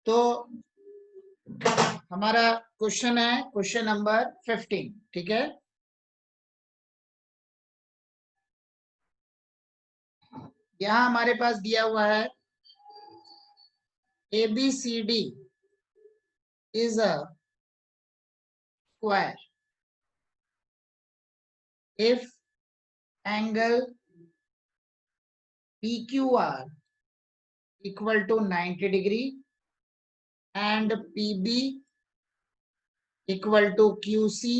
तो हमारा क्वेश्चन है क्वेश्चन नंबर 15, ठीक है। यहां हमारे पास दिया हुआ है ABCD is a square if angle PQR equal to 90 degree and PB equal to QC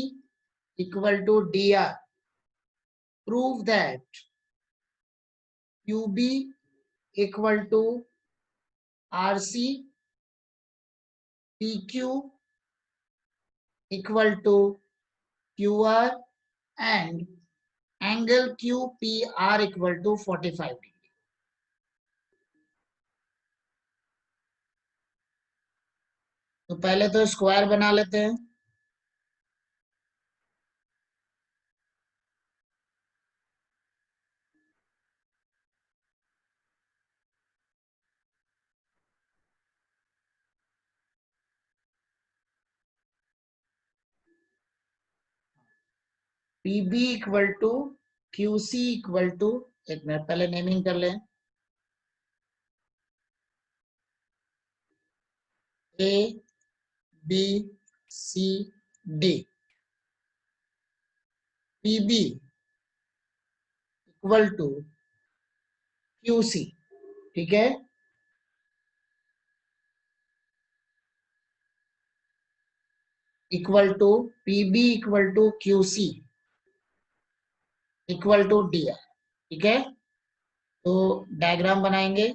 equal to DR. Prove that QB equal to RC, PQ equal to QR and angle QPR equal to 45 degree. तो पहले तो square बना लेते हैं। PB equal to QC equal to, एक minute पहले naming कर लें, A B C D। PB equal to QC, ठीक है। Equal to PB equal to QC equal to DR, ठीक है। तो डायग्राम बनाएंगे।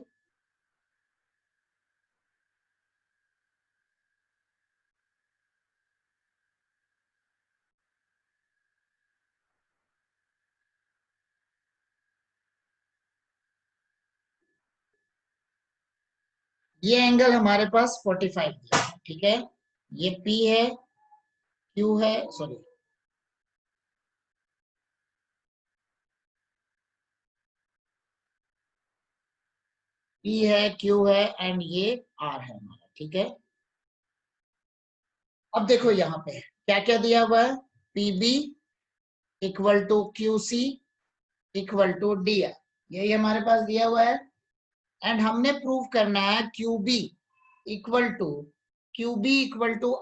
ये एंगल हमारे पास 45 दिया है, ठीक है। ये P है, Q है, सॉरी P है, Q है एंड ये R है हमारा, ठीक है। अब देखो यहाँ पे क्या क्या दिया हुआ है। PB equal to QC equal to DR, यही हमारे पास दिया हुआ है। एंड हमने प्रूव करना है QB equal to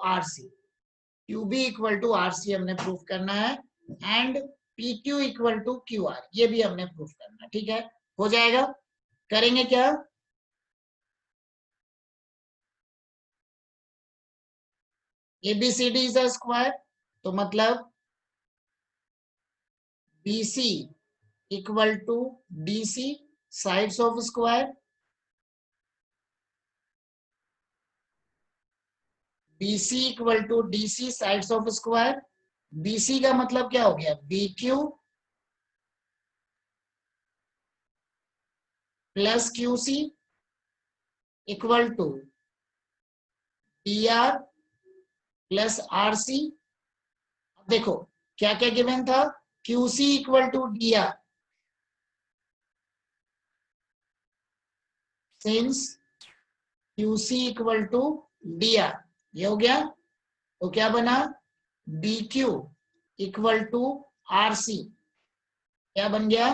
RC, QB equal to RC हमने प्रूव करना है। And PQ equal to QR, ये भी हमने प्रूव करना है, ठीक है। हो जाएगा, करेंगे क्या। ABCD इज अ स्क्वायर, तो मतलब BC equal to DC sides of square, BC equal to DC sides of square. BC का मतलब क्या हो गया, BQ plus QC equal to PR plus RC। अब देखो क्या क्या गिवन था, QC equal to DR, since QC equal to DR, ये हो गया। तो क्या बना, BQ इक्वल टू RC, क्या बन गया,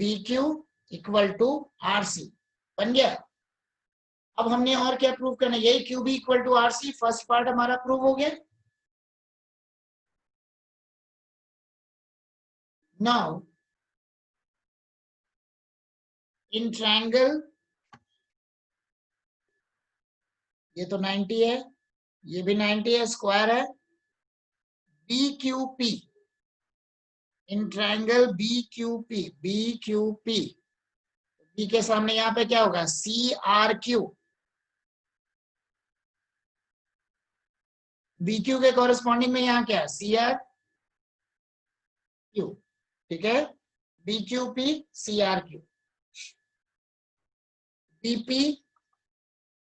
BQ इक्वल टू RC बन गया। अब हमने और क्या प्रूव करना है, यही QB equal to RC, first part हमारा प्रूव हो गया। नाउ इन ट्रायंगल, ये तो 90 है, ये भी 90 है, स्क्वायर है। BQP in triangle BQP, B के सामने यहाँ पे क्या होगा, CRQ, BQ के कॉरेस्पॉन्डिंग में यहाँ क्या है, CRQ, ठीक है। BQP CRQ, BP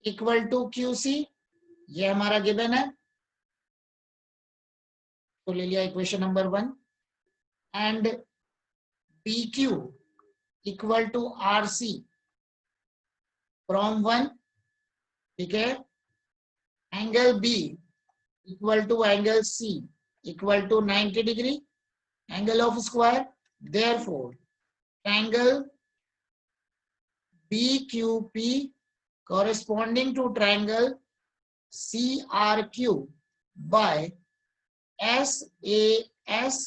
equal to QC, ये हमारा गिवन है, तो ले लिया equation number 1। And BQ equal to RC from 1 ठीक है, angle B equal to angle C equal to 90 degree, angle of square, therefore triangle BQP corresponding to triangle CRQ by SAS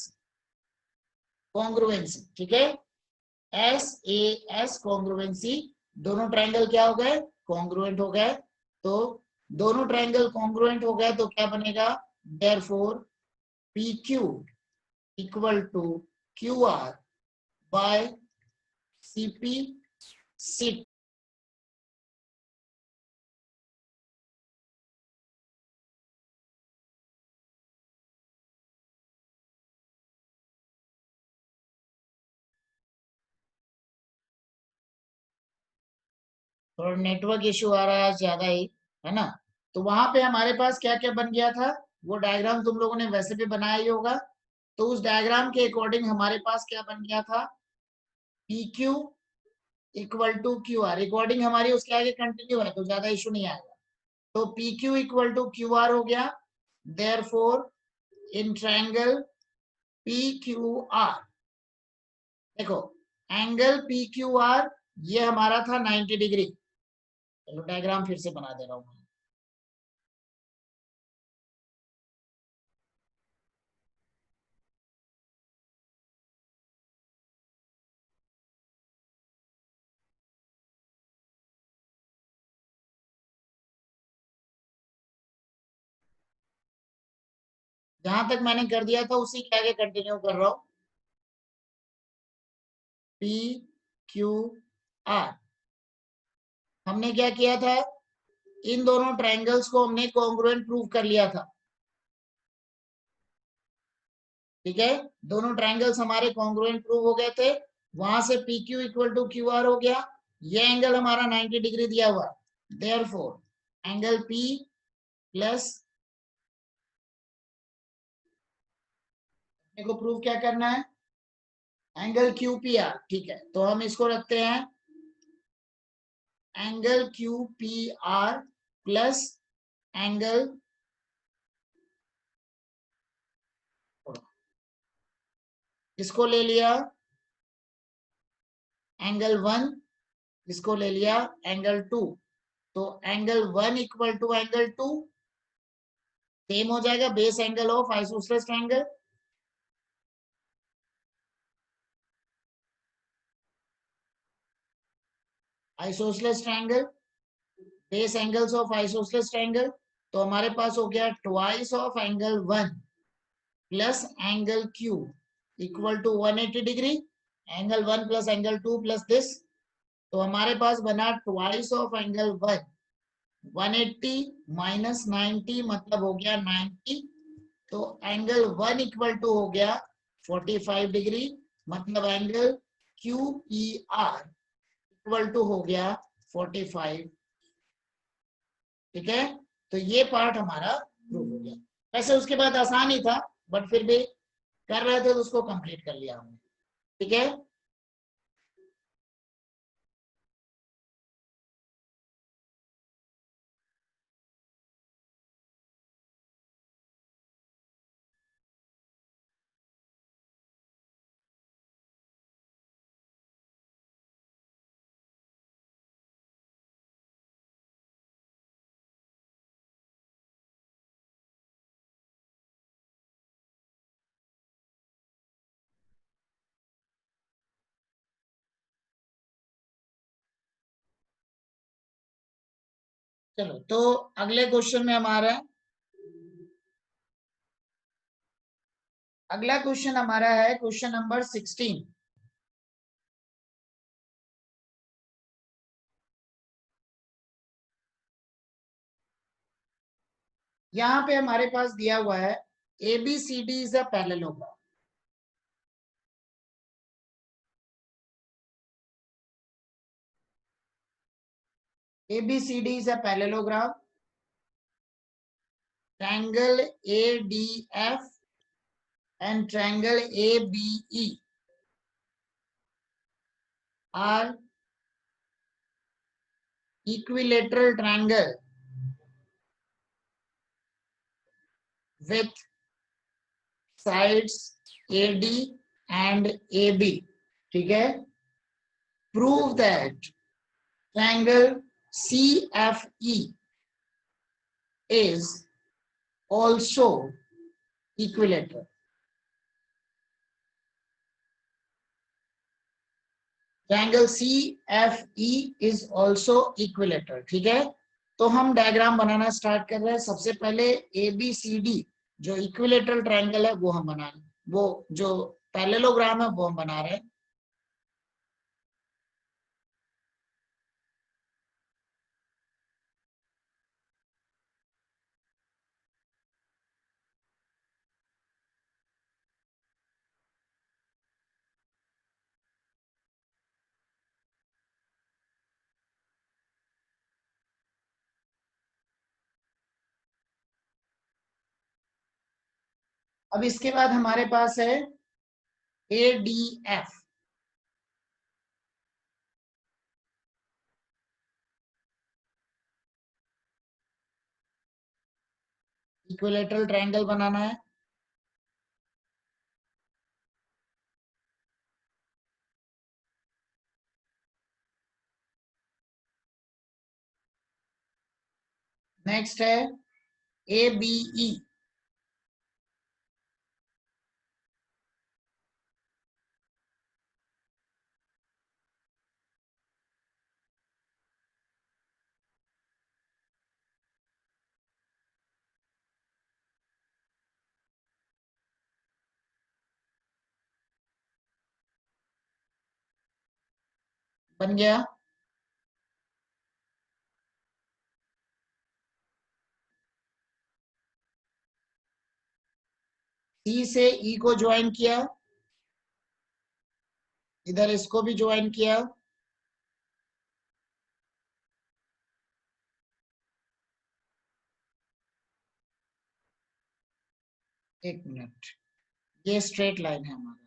congruency। ठीक है, SAS congruency, दोनों triangle क्या हो गए, congruent हो गए। तो दोनों ट्रायंगल कॉन्ग्रुएंट हो गए तो क्या बनेगा, therefore PQ equal to QR by CP सिट। थोड़ा नेटवर्क इश्यू आ रहा है ज्यादा ही, है ना। तो वहां पे हमारे पास क्या क्या बन गया था, वो डायग्राम तुम लोगों ने वैसे भी बनाया ही होगा। तो उस डायग्राम के अकॉर्डिंग हमारे पास क्या बन गया था, PQ equal to QR, recording हमारी उसके आगे कंटिन्यू है तो ज्यादा इशू नहीं आएगा। तो PQ इक्वल टू QR हो गया, देयरफॉर इन ट्रायंगल PQR, देखो एंगल PQR ये हमारा था 90 डिग्री। चलो डायग्राम फिर से बना दे रहा हूं। जहां तक मैंने कर दिया था उसी के आगे कंटिन्यू कर रहा हूं। PQR हमने क्या किया था, इन दोनों ट्रायंगल्स को हमने कॉन्ग्रुएंट प्रूव कर लिया था। ठीक है, दोनों ट्रायंगल्स हमारे कॉन्ग्रुएंट प्रूव हो गए थे। वहां से PQ इक्वल टू QR हो गया, ये एंगल हमारा 90 डिग्री दिया हुआ, देयरफॉर एंगल P प्लस को प्रूव क्या करना है, एंगल QPR। ठीक है, तो हम इसको रखते हैं एंगल QPR प्लस एंगल, इसको ले लिया एंगल 1, इसको ले लिया एंगल 2। तो angle 1 equal to angle 2 same हो जाएगा, base angle of isosceles triangle. Isosceles triangle, base angles of isosceles triangle. तो हमारे पास हो गया twice of angle 1 plus angle Q equal to 180 degree, angle 1 plus angle 2 plus this. तो हमारे पास बना ट्वाइस ऑफ एंगल 1, 180 माइनस 90 मतलब हो गया 90। तो एंगल 1 इक्वल टू हो गया 45 डिग्री, मतलब एंगल QER इक्वल टू हो गया 45। ठीक है, तो ये पार्ट हमारा प्रूव हो गया। वैसे उसके बाद आसान ही था, बट फिर भी कर रहे थे तो उसको कंप्लीट कर लिया हमने। ठीक है, चलो तो अगले क्वेश्चन में हमारा, अगला क्वेश्चन हमारा है क्वेश्चन नंबर 16। यहाँ पे हमारे पास दिया हुआ है ABCD is a parallelogram. ABCD is a parallelogram. Triangle ADF and triangle ABE are equilateral triangle with sides AD and AB, ठीक है. Prove that triangle CFE is also equilateral. Triangle CFE is also equilateral, ठीक है. तो हम diagram बनाना start कर रहे हैं. सबसे पहले ABCD जो इक्विलेटरल ट्रायंगल है वो हम बना रहे हैं, वो जो पैरेललोग्राम है वो हम बना रहे हैं. अब इसके बाद हमारे पास है ADF. इक्विलेटरल ट्रायंगल बनाना है. नेक्स्ट है ABE. बन गया. C से E को ज्वाइन किया, इधर इसको भी ज्वाइन किया. एक मिनट, ये स्ट्रेट लाइन है हमारा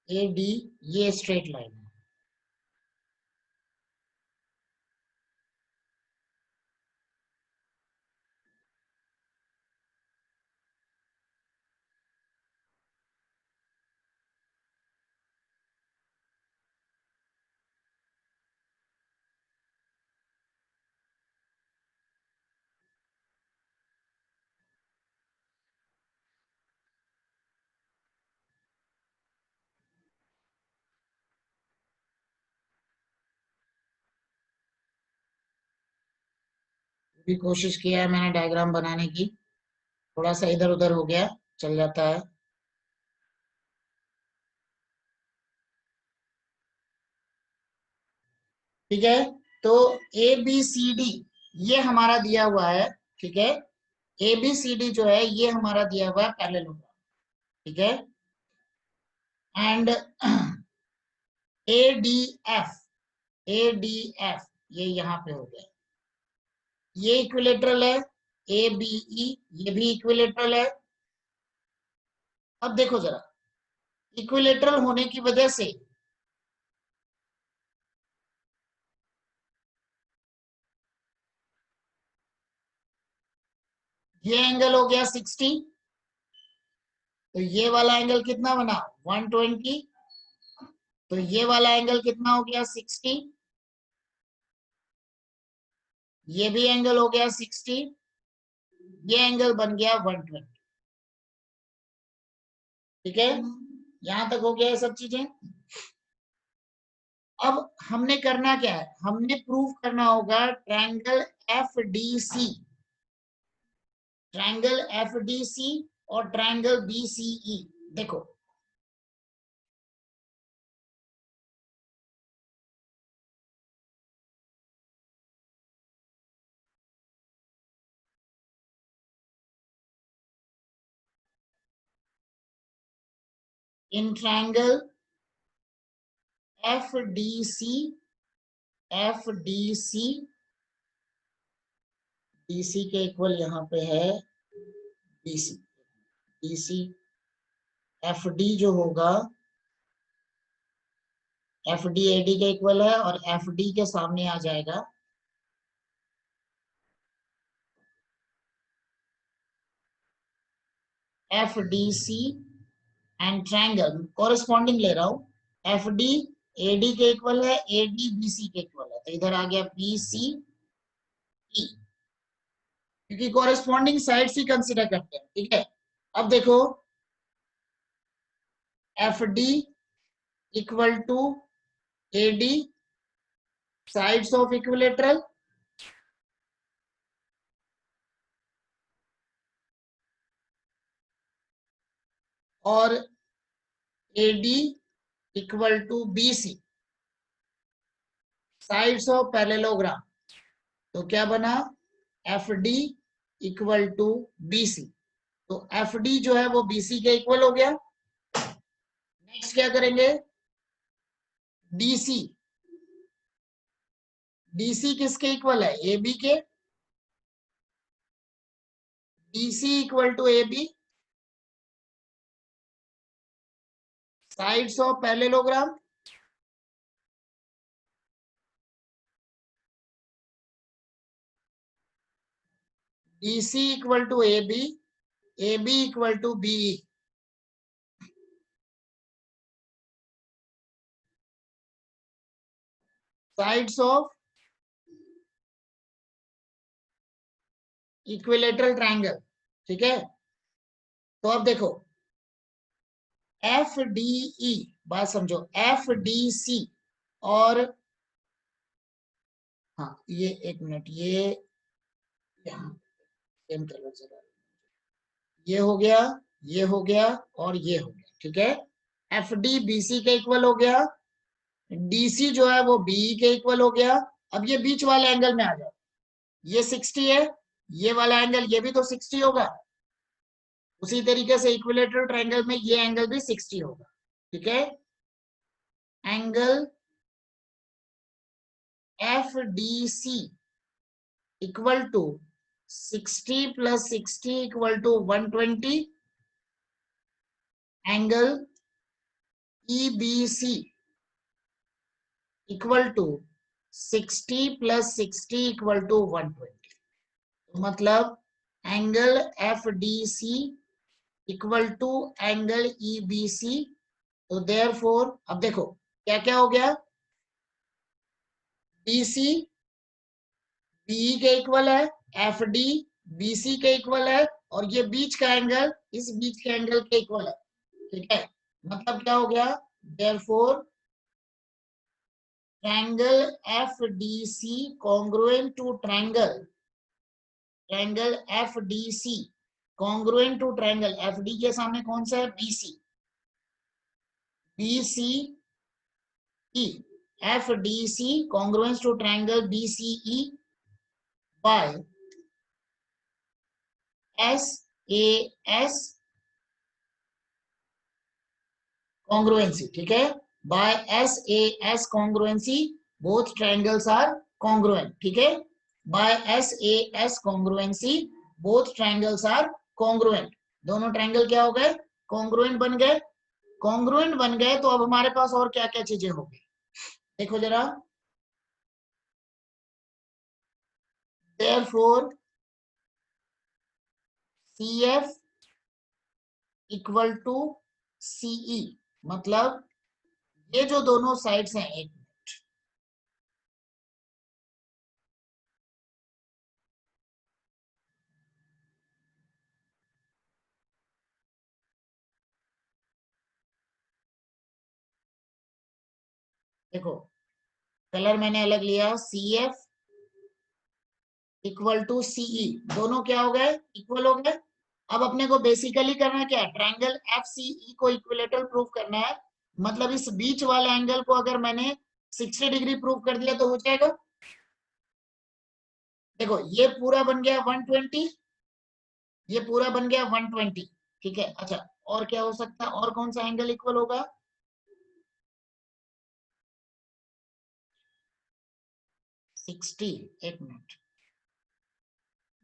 AD, ये स्ट्रेट लाइन है. भी कोशिश किया है मैंने डायग्राम बनाने की, थोड़ा सा इधर उधर हो गया, चल जाता है. ठीक है. तो ABCD ये हमारा दिया हुआ है, ठीक है. ABCD जो है ये हमारा दिया हुआ है पैरेललोग्राम, ठीक है. एंड ADF, ADF ये यहाँ पे हो गया, ये इक्विलेटरल है. ABE ये भी इक्विलेटरल है. अब देखो जरा, इक्विलेटरल होने की वजह से ये एंगल हो गया 60, तो ये वाला एंगल कितना बना 120, तो ये वाला एंगल कितना हो गया 60, ये भी एंगल हो गया 60, ये एंगल बन गया 120. ठीक है, यहां तक हो गया ये सब चीजें. अब हमने करना क्या है, हमने प्रूव करना होगा ट्रायंगल FDC, ट्रायंगल FDC और ट्रायंगल BCE. देखो इन ट्रायंगल FDC, DC के इक्वल यहाँ पे है BC. BC FD जो होगा FD AD के इक्वल है, और FD के सामने आ जाएगा F D C and triangle corresponding ले रहा हूं। एफ डी ए डी के इक्वल है, ए डी बी सी के इक्वल है, तो इधर आ गया बी सी ई, क्योंकि कॉरेस्पॉन्डिंग साइड्स ही कंसिडर करते हैं। ठीक है, अब देखो F D equal to A D sides of equilateral, और A D equal to B C sides of parallelogram. तो क्या बना, F D equal to B C, तो एफ डी जो है वो बी सी के इक्वल हो गया। नेक्स्ट क्या करेंगे, डी सी, डी सी किसके इक्वल है, ए बी के, D C equal to A B sides of parallelogram, D C equal to A B equal to B, sides of equilateral triangle. ठीक है, तो अब देखो एफ डी ई, बात समझो, एफ डी सी और, हाँ ये एक मिनट, ये यहाँ सेम कलर जरा, ये हो गया, ये हो गया और ये हो गया। ठीक है, एफ डी बी सी के इक्वल हो गया, डीसी जो है वो बीई के इक्वल हो गया। अब ये बीच वाले एंगल में आ जाओ, ये 60 है, ये वाला एंगल ये भी तो 60 होगा, उसी तरीके से इक्विलेटरल ट्रायंगल में ये एंगल भी 60 होगा। ठीक है, angle F D C equal to 60 plus 60 equal to 120, angle EBC equal to 60 plus 60 equal to 120, तो मतलब angle FDC equal to angle EBC। तो देयरफॉर अब देखो क्या क्या हो गया, BC BE के इक्वल है, FD BC के इक्वल है, और ये बीच का एंगल इस बीच के एंगल के इक्वल है। ठीक है, मतलब क्या हो गया, therefore triangle FDC congruent to triangle FDC congruent to triangle FD के सामने कौन सा है, BC, BCE, FDC congruent to triangle BCE by SAS congruency। ठीक है, by SAS congruency both triangles are congruent। ठीक है, by SAS congruency both triangles are congruent, दोनों ट्रायंगल क्या हो गए, congruent बन गए। congruent बन गए तो अब हमारे पास और क्या क्या चीजें होगी, देखो जरा, therefore CF equal to CE, मतलब ये जो दोनों साइड्स हैं, एक देखो कलर मैंने अलग लिया, CF इक्वल टू सीई, दोनों क्या हो गए, इक्वल हो गए। अब अपने को बेसिकली करना क्या है, ट्रायंगल एफसीई को इक्विलेटरल प्रूफ करना है, मतलब इस बीच वाले एंगल को अगर मैंने 60 डिग्री प्रूफ कर दिया तो हो जाएगा। देखो ये पूरा बन गया 120, ये पूरा बन गया 120। ठीक है, अच्छा और क्या हो सकता है, और कौन सा एंगल इक्वल होगा, 60, एक मिनट,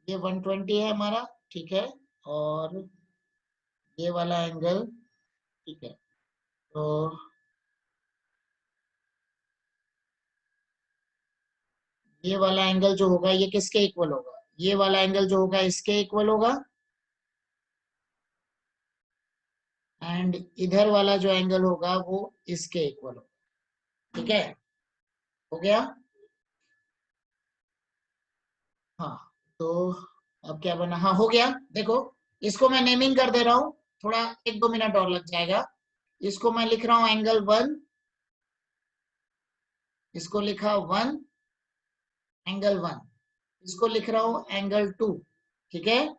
ये 120 है हमारा। ठीक है, और ये वाला एंगल, ठीक है, तो ये वाला एंगल जो होगा ये किसके इक्वल होगा, ये वाला एंगल जो होगा इसके इक्वल होगा। एंड इधर वाला जो एंगल होगा वो इसके इक्वल होगा। ठीक है, हो गया। हाँ, तो अब क्या बना, हाँ हो गया। देखो, इसको मैं नेमिंग कर दे रहा हूं, थोड़ा 1-2 मिनट और लग जाएगा। इसको मैं लिख रहा हूं एंगल 1, इसको लिखा 1, एंगल 1। इसको लिख रहा हूं एंगल 2। ठीक है,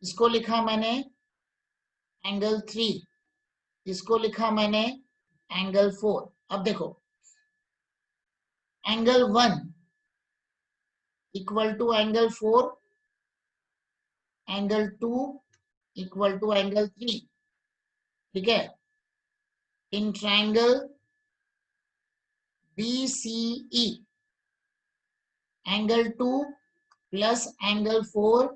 इसको लिखा मैंने एंगल 3, इसको लिखा मैंने एंगल 4। अब देखो, angle 1 equal to angle 4, angle 2 equal to angle 3। ठीक है, in triangle BCE angle 2 plus angle 4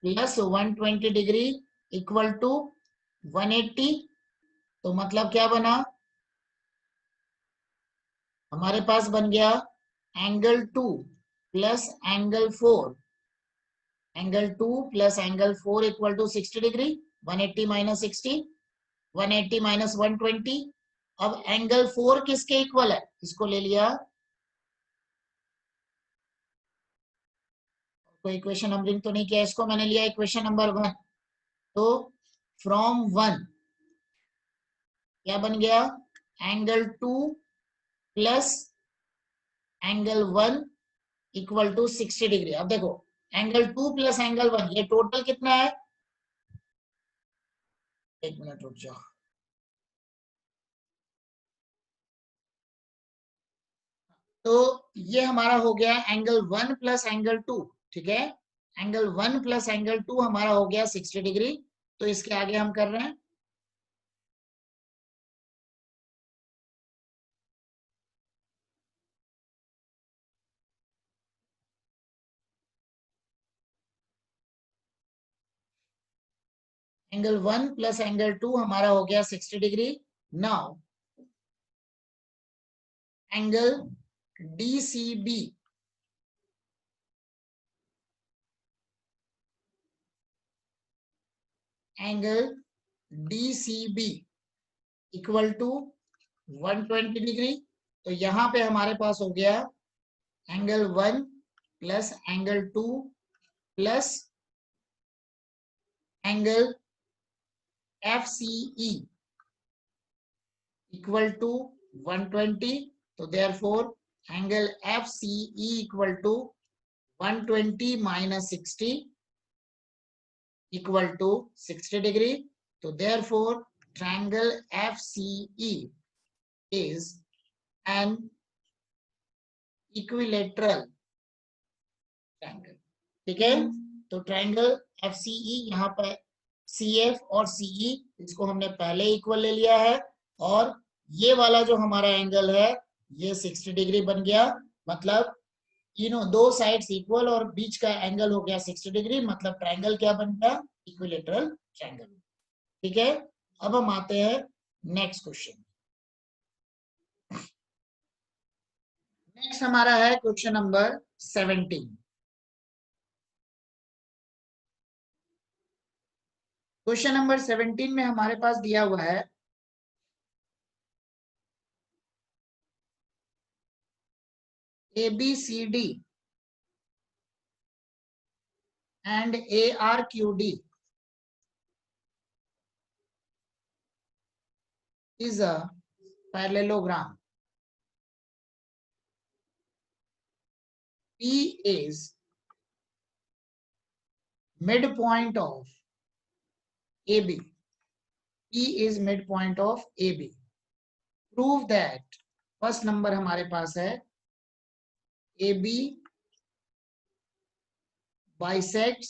plus 120 degree equal to 180। तो मतलब क्या बना, हमारे पास बन गया angle 2 plus angle 4, angle 2 plus angle 4 equal to 60 degree. 180 minus 60, 180 minus 120। अब एंगल 4 किसके इक्वल है, इसको ले लिया, कोई इक्वेशन नंबरिंग तो नहीं किया, इसको मैंने लिया इक्वेशन नंबर 1। तो फ्रॉम 1 क्या बन गया, angle 2 plus angle 1 equal to 60 degree. अब देखो, एंगल 2 प्लस एंगल 1, ये टोटल कितना है, 1 मिनट रुक जाओ। तो ये हमारा हो गया एंगल 1 प्लस एंगल 2। ठीक है, एंगल 1 प्लस एंगल 2 हमारा हो गया 60 डिग्री। तो इसके आगे हम कर रहे हैं एंगल 1 प्लस एंगल 2 हमारा हो गया 60 degree. Now angle DCB, angle DCB equal to 120 degree. तो यहां पे हमारे पास हो गया angle 1 plus angle 2 plus angle FCE equal to 120. So therefore angle FCE equal to 120 minus 60 equal to 60 degree. So therefore triangle FCE is an equilateral triangle. ठीक है, तो ट्रायंगल FCE यहाँ पर CF और CE इसको हमने पहले इक्वल ले लिया है, और ये वाला जो हमारा एंगल है ये 60 डिग्री बन गया। मतलब दो साइड्स इक्वल और बीच का एंगल हो गया 60 डिग्री, मतलब ट्रायंगल क्या बन गया, इक्विलेटरल ट्रायंगल। ठीक है, अब हम आते हैं नेक्स्ट क्वेश्चन। नेक्स्ट हमारा है क्वेश्चन नंबर 17। क्वेश्चन नंबर 17 में हमारे पास दिया हुआ है ABCD and ARQD is a parallelogram. P is midpoint of AB. P is midpoint of AB. Prove that first number हमारे पास है AB bisects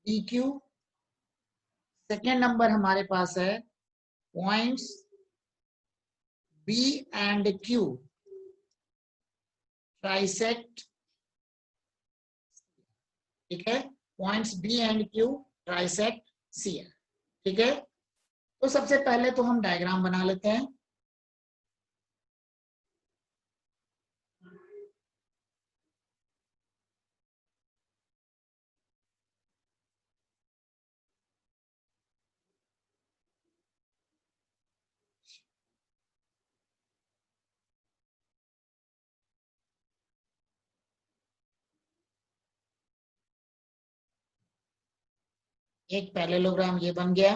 DQ। Second number हमारे पास है points B and Q trisect। ठीक है, points B and Q trisect CL। ठीक है, तो सबसे पहले तो हम डायग्राम बना लेते हैं। एक पैरेललोग्राम ये बन गया।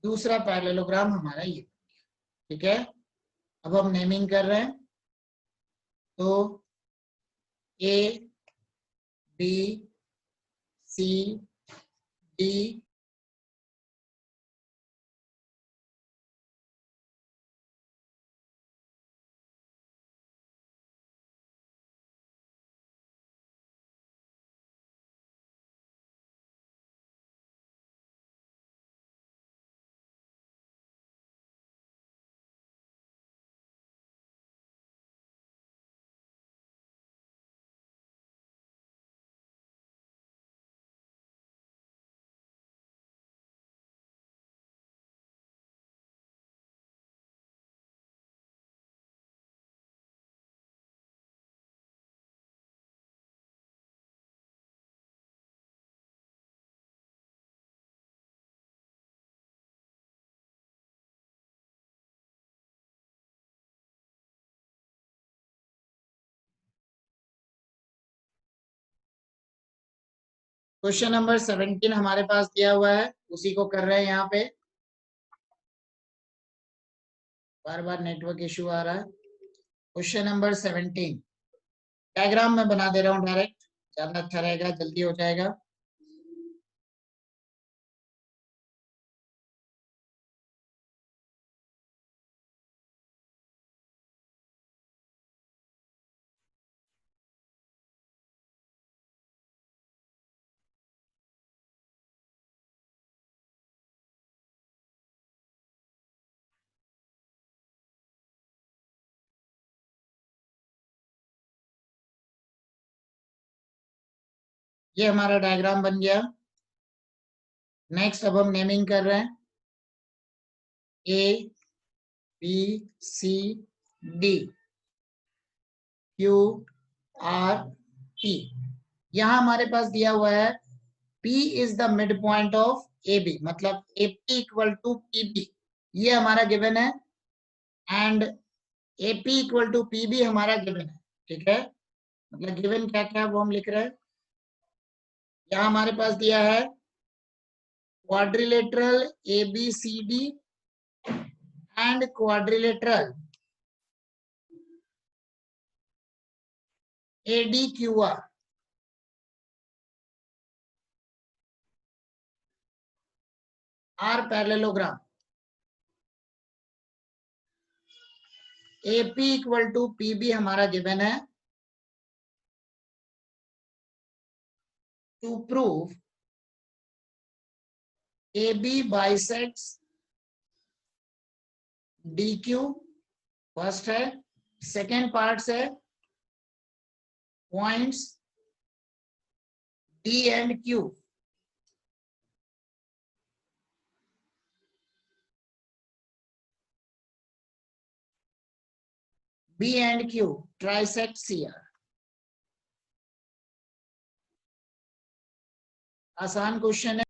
दूसरा पैरेललोग्राम हमारा ये, ठीक है। अब हम नेमिंग कर रहे हैं, तो A B C D question number 17 हमारे पास दिया हुआ है, उसी को कर रहे हैं यहाँ पे। बार बार नेटवर्क इश्यू आ रहा है। क्वेश्चन नंबर 17 डायग्राम में बना दे रहा हूँ डायरेक्ट, ज्यादा अच्छा रहेगा, जल्दी हो जाएगा। ये हमारा डायग्राम बन गया। नेक्स्ट अब हम नेमिंग कर रहे हैं, A B C D Q R P. यहां हमारे पास दिया हुआ है P is the mid point of A B, मतलब A P equal to P B, ये हमारा गिवन है। And A P equal to P B हमारा गिवन है, ठीक है। मतलब गिवन क्या क्या वो हम लिख रहे हैं। यहाँ हमारे पास दिया है quadrilateral A B C D and quadrilateral A D Q R. Are parallelogram A P equal to P B हमारा गिवन है। To prove A B bisects D Q, first है। सेकेंड पार्ट है points D and Q. B and Q trisect C R. आसान question है।